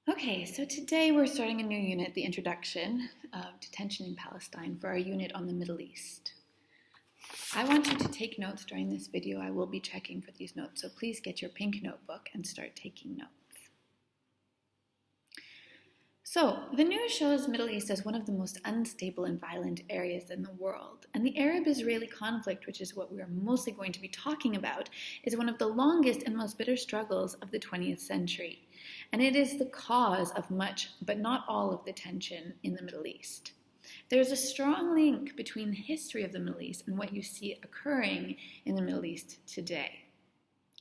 Okay, so today we're starting a new unit, the introduction of detention in Palestine, for our unit on the Middle East. I want you to take notes during this video. I will be checking for these notes, so please get your pink notebook and start taking notes. So, the news shows Middle East as one of the most unstable and violent areas in the world. And the Arab-Israeli conflict, which is what we are mostly going to be talking about, is one of the longest and most bitter struggles of the 20th century. And it is the cause of much, but not all, of the tension in the Middle East. There's a strong link between the history of the Middle East and what you see occurring in the Middle East today.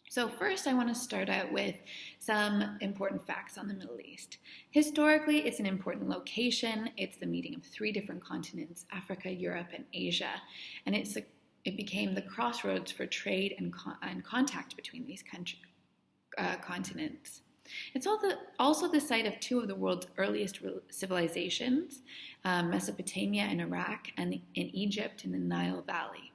So first, I want to start out with some important facts on the Middle East. Historically, it's an important location. It's the meeting of three different continents, Africa, Europe, and Asia. And it became the crossroads for trade and contact between these continents. It's also the site of two of the world's earliest civilizations, Mesopotamia and Iraq, and in Egypt in the Nile Valley.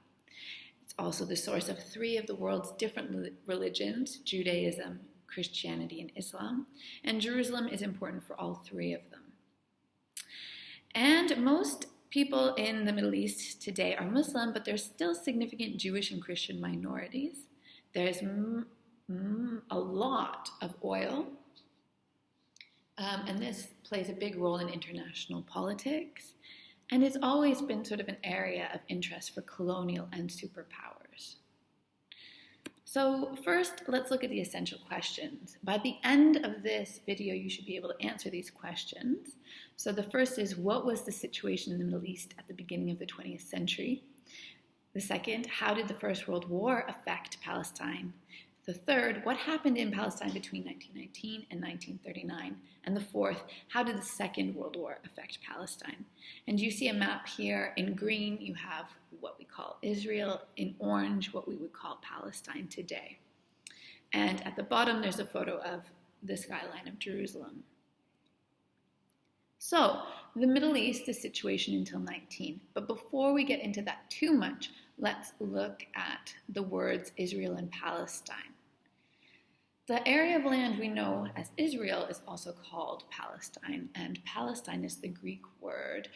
It's also the source of three of the world's different religions, Judaism, Christianity, and Islam, and Jerusalem is important for all three of them. And most people in the Middle East today are Muslim, but there's still significant Jewish and Christian minorities. There's a lot of oil, and this plays a big role in international politics, and it's always been sort of an area of interest for colonial and superpowers. So first, let's look at the essential questions. By the end of this video, you should be able to answer these questions. So the first is, what was the situation in the Middle East at the beginning of the 20th century? The second, how did the First World War affect Palestine? The third, what happened in Palestine between 1919 and 1939? And the fourth, how did the Second World War affect Palestine? And you see a map here. In green, you have what we call Israel. In orange, what we would call Palestine today. And at the bottom, there's a photo of the skyline of Jerusalem. So, the Middle East, the situation until 19. But before we get into that too much, let's look at the words Israel and Palestine. The area of land we know as Israel is also called Palestine, and Palestine is the Greek word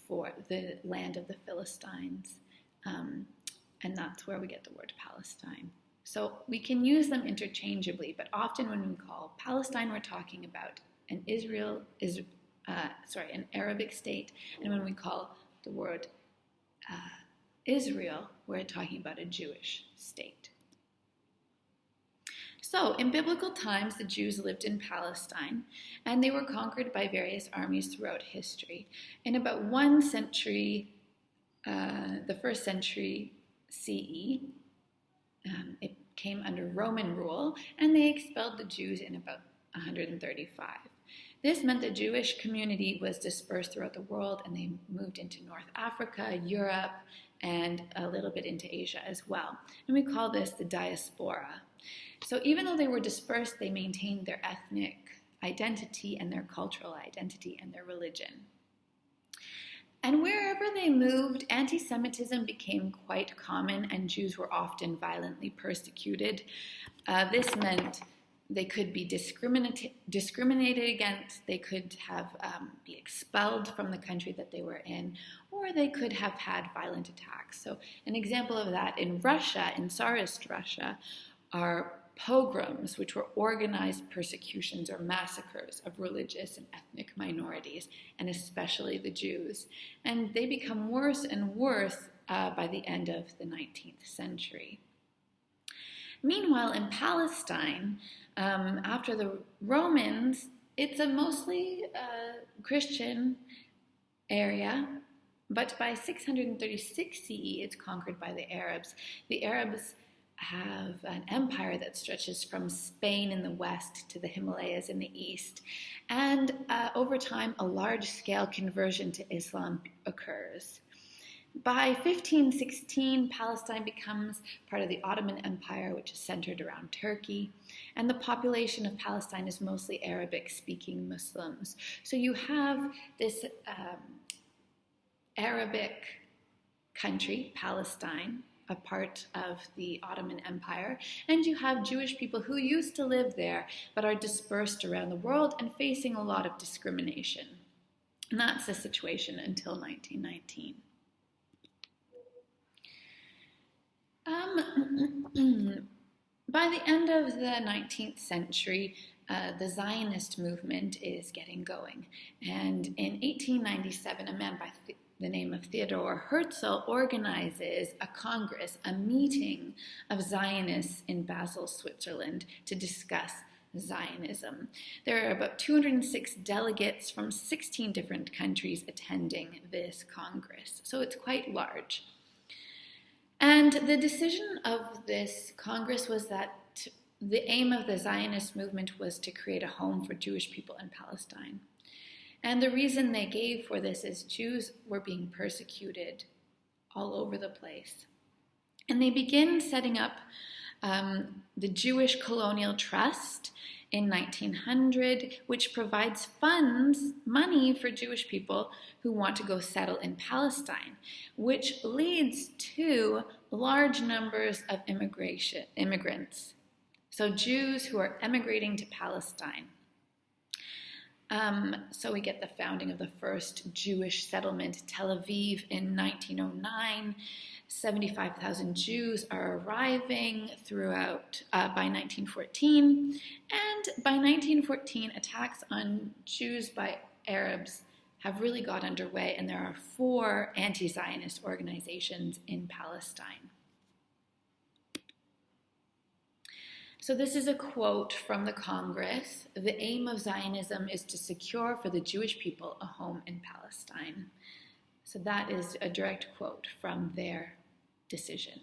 for the land of the Philistines, and that's where we get the word Palestine. So we can use them interchangeably, but often when we call Palestine, we're talking about an Arabic state, and when we call the word Israel, we're talking about a Jewish state. So, in biblical times, the Jews lived in Palestine, and they were conquered by various armies throughout history. In about 1 century, the 1st century CE, it came under Roman rule, and they expelled the Jews in about 135. This meant the Jewish community was dispersed throughout the world, and they moved into North Africa, Europe, and a little bit into Asia as well. And we call this the diaspora. So even though they were dispersed, they maintained their ethnic identity and their cultural identity and their religion. And wherever they moved, anti-Semitism became quite common, and Jews were often violently persecuted. This meant they could be discriminated against, they could be expelled from the country that they were in, or they could have had violent attacks. So an example of that in Russia, in Tsarist Russia, are pogroms, which were organized persecutions or massacres of religious and ethnic minorities, and especially the Jews. And they become worse and worse by the end of the 19th century. Meanwhile, in Palestine, after the Romans, it's a mostly Christian area, but by 636 CE, it's conquered by the Arabs. The Arabs have an empire that stretches from Spain in the west to the Himalayas in the east, and over time, a large-scale conversion to Islam occurs. By 1516, Palestine becomes part of the Ottoman Empire, which is centered around Turkey, and the population of Palestine is mostly Arabic-speaking Muslims. So you have this Arabic country, Palestine, a part of the Ottoman Empire, and you have Jewish people who used to live there but are dispersed around the world and facing a lot of discrimination. And that's the situation until 1919. By the end of the 19th century, the Zionist movement is getting going. And in 1897, a man by the name of Theodor Herzl organizes a congress, a meeting of Zionists in Basel, Switzerland, to discuss Zionism. There are about 206 delegates from 16 different countries attending this congress, so it's quite large. And the decision of this Congress was that the aim of the Zionist movement was to create a home for Jewish people in Palestine. And the reason they gave for this is Jews were being persecuted all over the place. And they begin setting up the Jewish Colonial Trust in 1900, which provides money for Jewish people who want to go settle in Palestine, which leads to large numbers of immigrants. So Jews who are emigrating to Palestine. So we get the founding of the first Jewish settlement, Tel Aviv, in 1909. 75,000 Jews are arriving throughout by 1914. And by 1914, attacks on Jews by Arabs have really got underway, and there are 4 anti-Zionist organizations in Palestine. So this is a quote from the Congress. The aim of Zionism is to secure for the Jewish people a home in Palestine. So that is a direct quote from their decision.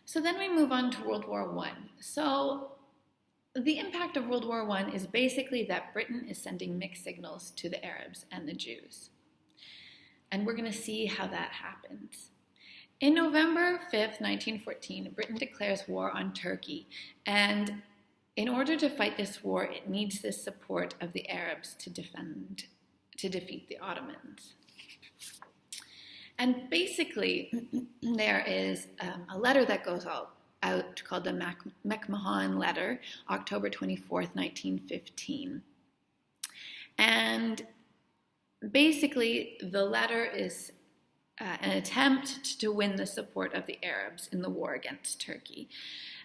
So then we move on to World War I. So the impact of World War I is basically that Britain is sending mixed signals to the Arabs and the Jews. And we're going to see how that happens. In November 5th, 1914, Britain declares war on Turkey. And in order to fight this war, it needs the support of the Arabs to defeat the Ottomans. And basically, there is a letter that goes out called the McMahon Letter, October 24th, 1915. And basically, the letter is an attempt to win the support of the Arabs in the war against Turkey.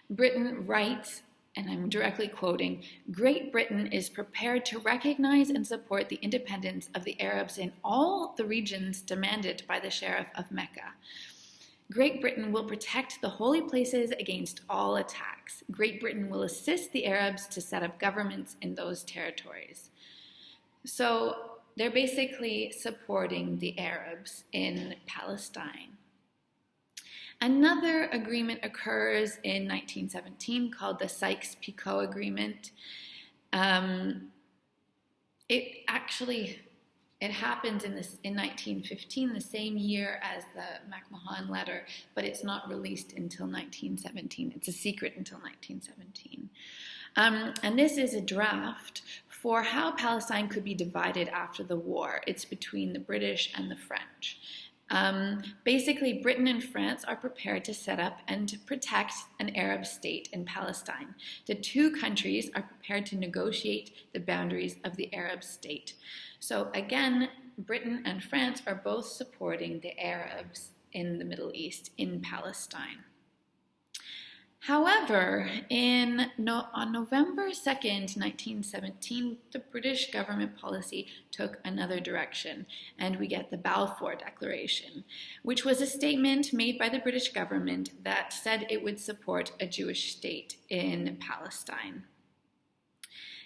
Britain writes, and I'm directly quoting, "Great Britain is prepared to recognize and support the independence of the Arabs in all the regions demanded by the Sheriff of Mecca. Great Britain will protect the holy places against all attacks. Great Britain will assist the Arabs to set up governments in those territories." So they're basically supporting the Arabs in Palestine. Another agreement occurs in 1917 called the Sykes-Picot Agreement. It happens in 1915, the same year as the McMahon Letter, but it's not released until 1917. It's a secret until 1917. And this is a draft for how Palestine could be divided after the war. It's between the British and the French. Basically, Britain and France are prepared to set up and protect an Arab state in Palestine. The 2 countries are prepared to negotiate the boundaries of the Arab state. So again, Britain and France are both supporting the Arabs in the Middle East, in Palestine. However, on November 2nd, 1917, the British government policy took another direction, and we get the Balfour Declaration, which was a statement made by the British government that said it would support a Jewish state in Palestine.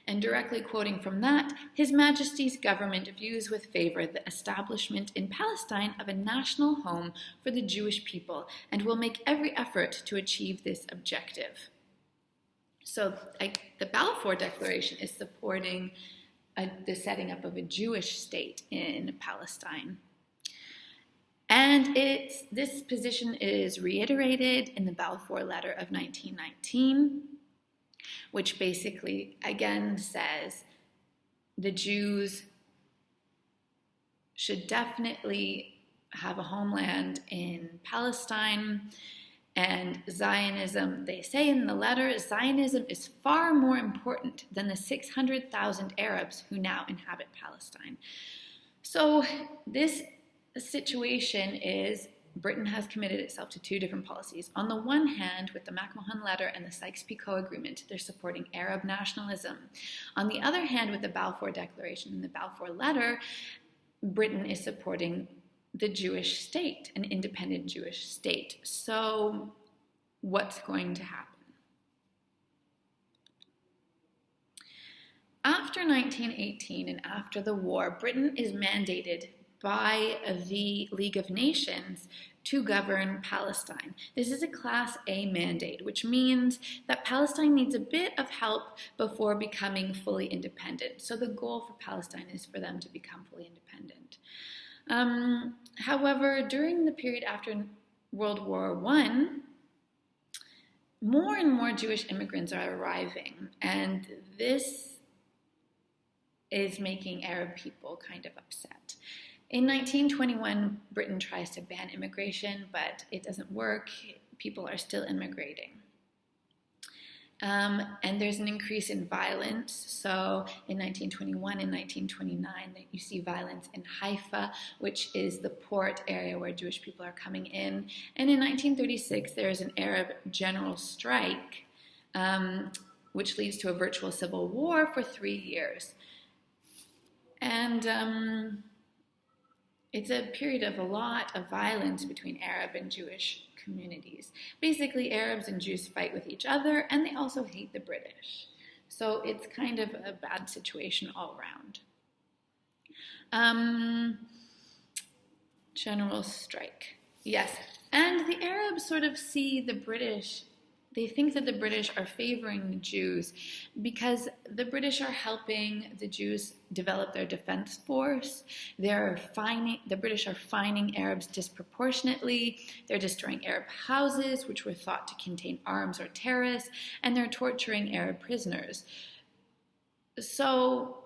And directly quoting from that, His Majesty's government views with favor the establishment in Palestine of a national home for the Jewish people and will make every effort to achieve this objective. So the Balfour Declaration is supporting the setting up of a Jewish state in Palestine. And this position is reiterated in the Balfour Letter of 1919, which basically, again, says the Jews should definitely have a homeland in Palestine. And Zionism, they say in the letter, Zionism is far more important than the 600,000 Arabs who now inhabit Palestine. So this situation is Britain has committed itself to two different policies. On the one hand, with the McMahon Letter and the Sykes-Picot Agreement, they're supporting Arab nationalism. On the other hand, with the Balfour Declaration and the Balfour Letter, Britain is supporting the Jewish state, an independent Jewish state. So what's going to happen? After 1918 and after the war, Britain is mandated by the League of Nations to govern Palestine. This is a Class A mandate, which means that Palestine needs a bit of help before becoming fully independent. So the goal for Palestine is for them to become fully independent. However, during the period after World War I, more and more Jewish immigrants are arriving, and this is making Arab people kind of upset. In 1921, Britain tries to ban immigration, but it doesn't work. People are still immigrating. And there's an increase in violence. So in 1921 and 1929, you see violence in Haifa, which is the port area where Jewish people are coming in. And in 1936, there is an Arab general strike, which leads to a virtual civil war for 3 years. And it's a period of a lot of violence between Arab and Jewish communities. Basically, Arabs and Jews fight with each other, and they also hate the British. So it's kind of a bad situation all around. General strike. Yes, and the Arabs sort of see the British, they think that the British are favoring the Jews because the British are helping the Jews develop their defense force. The British are fining Arabs disproportionately. They're destroying Arab houses, which were thought to contain arms or terrorists, and they're torturing Arab prisoners. So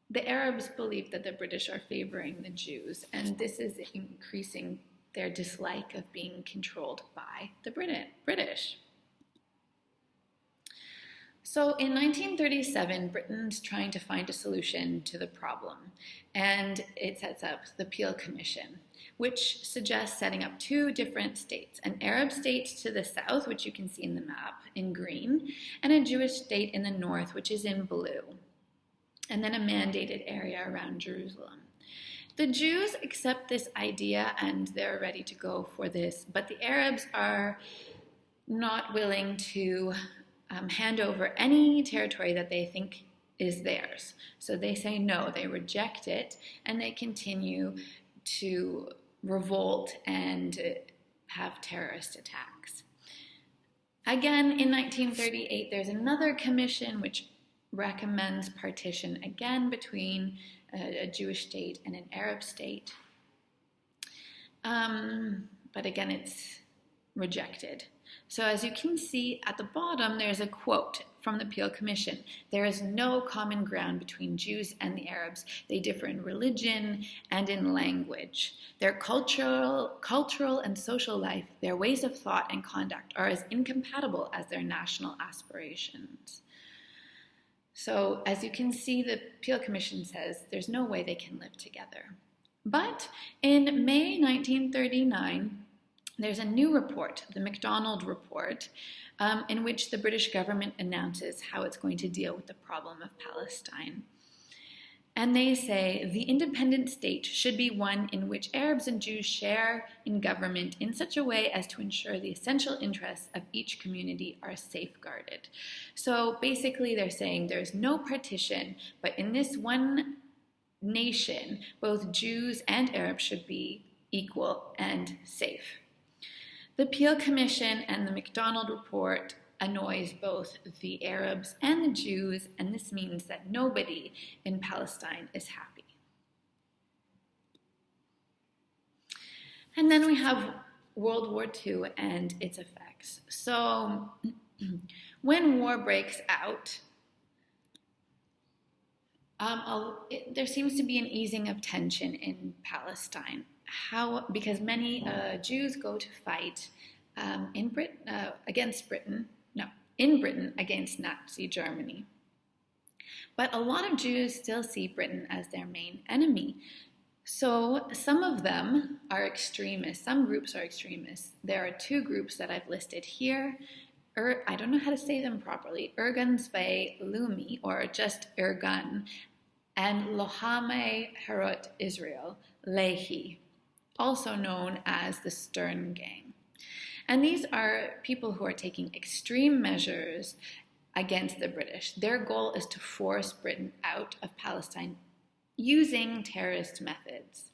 the Arabs believe that the British are favoring the Jews, and this is increasing their dislike of being controlled by the British. So in 1937, Britain's trying to find a solution to the problem, and it sets up the Peel Commission, which suggests setting up two different states, an Arab state to the south, which you can see in the map in green, and a Jewish state in the north, which is in blue, and then a mandated area around Jerusalem. The Jews accept this idea and they're ready to go for this, but the Arabs are not willing to hand over any territory that they think is theirs. So they say no, they reject it, and they continue to revolt and have terrorist attacks. Again, in 1938, there's another commission which recommends partition again between a Jewish state and an Arab state. But again, it's rejected. So as you can see at the bottom, there's a quote from the Peel Commission. There is no common ground between Jews and the Arabs. They differ in religion and in language. Their cultural and social life, their ways of thought and conduct are as incompatible as their national aspirations. So as you can see, the Peel Commission says there's no way they can live together. But in May 1939, there's a new report, the MacDonald Report, in which the British government announces how it's going to deal with the problem of Palestine. And they say the independent state should be one in which Arabs and Jews share in government in such a way as to ensure the essential interests of each community are safeguarded. So basically they're saying there's no partition, but in this one nation, both Jews and Arabs should be equal and safe. The Peel Commission and the MacDonald Report annoys both the Arabs and the Jews, and this means that nobody in Palestine is happy. And then we have World War II and its effects. So when war breaks out, there seems to be an easing of tension in Palestine. because many Jews go to fight in Britain against Nazi Germany. But a lot of Jews still see Britain as their main enemy. So some of them are extremists. Some groups are extremists. There are two groups that I've listed here. I don't know how to say them properly. Irgun Zve Lumi, or just Irgun, and Lohame Herot Israel, Lehi, also known as the Stern Gang. And these are people who are taking extreme measures against the British. Their goal is to force Britain out of Palestine using terrorist methods.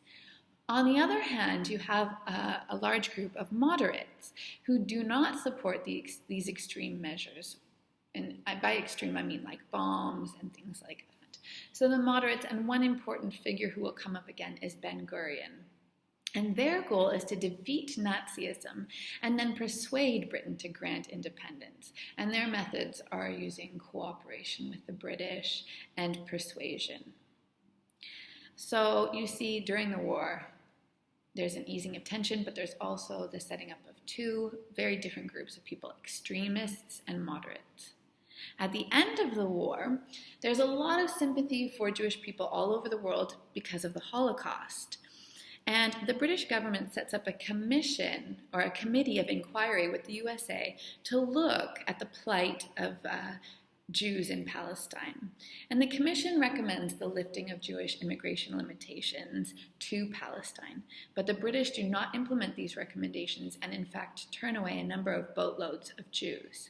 On the other hand, you have a large group of moderates who do not support these extreme measures. And by extreme, I mean like bombs and things like that. So the moderates, and one important figure who will come up again is Ben-Gurion. And their goal is to defeat Nazism and then persuade Britain to grant independence. And their methods are using cooperation with the British and persuasion. So you see, during the war, there's an easing of tension, but there's also the setting up of two very different groups of people, extremists and moderates. At the end of the war, there's a lot of sympathy for Jewish people all over the world because of the Holocaust. And the British government sets up a commission or a committee of inquiry with the USA to look at the plight of Jews in Palestine. And the commission recommends the lifting of Jewish immigration limitations to Palestine. But the British do not implement these recommendations and in fact turn away a number of boatloads of Jews.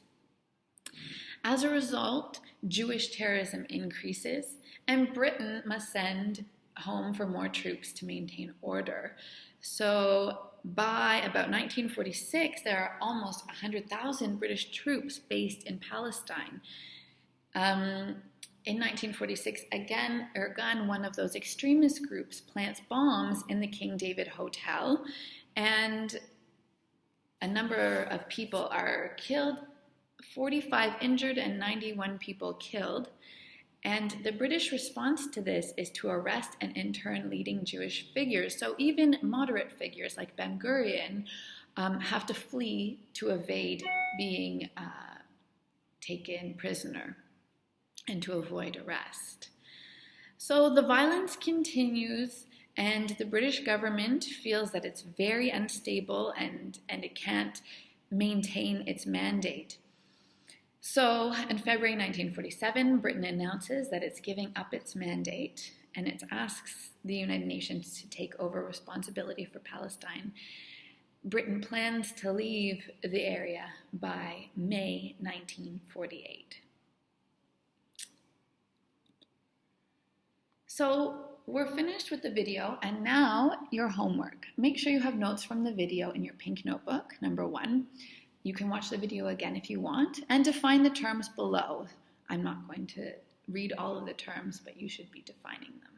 As a result, Jewish terrorism increases and Britain must send home for more troops to maintain order. So by about 1946, there are almost 100,000 British troops based in Palestine. In 1946, again, Irgun, one of those extremist groups, plants bombs in the King David Hotel, and a number of people are killed, 45 injured and 91 people killed. And the British response to this is to arrest and intern leading Jewish figures. So even moderate figures like Ben-Gurion have to flee to evade being taken prisoner and to avoid arrest. So the violence continues, and the British government feels that it's very unstable and it can't maintain its mandate. So in February 1947, Britain announces that it's giving up its mandate and it asks the United Nations to take over responsibility for Palestine. Britain plans to leave the area by May 1948. So we're finished with the video, and now your homework. Make sure you have notes from the video in your pink notebook, number 1. You can watch the video again if you want, and define the terms below. I'm not going to read all of the terms, but you should be defining them.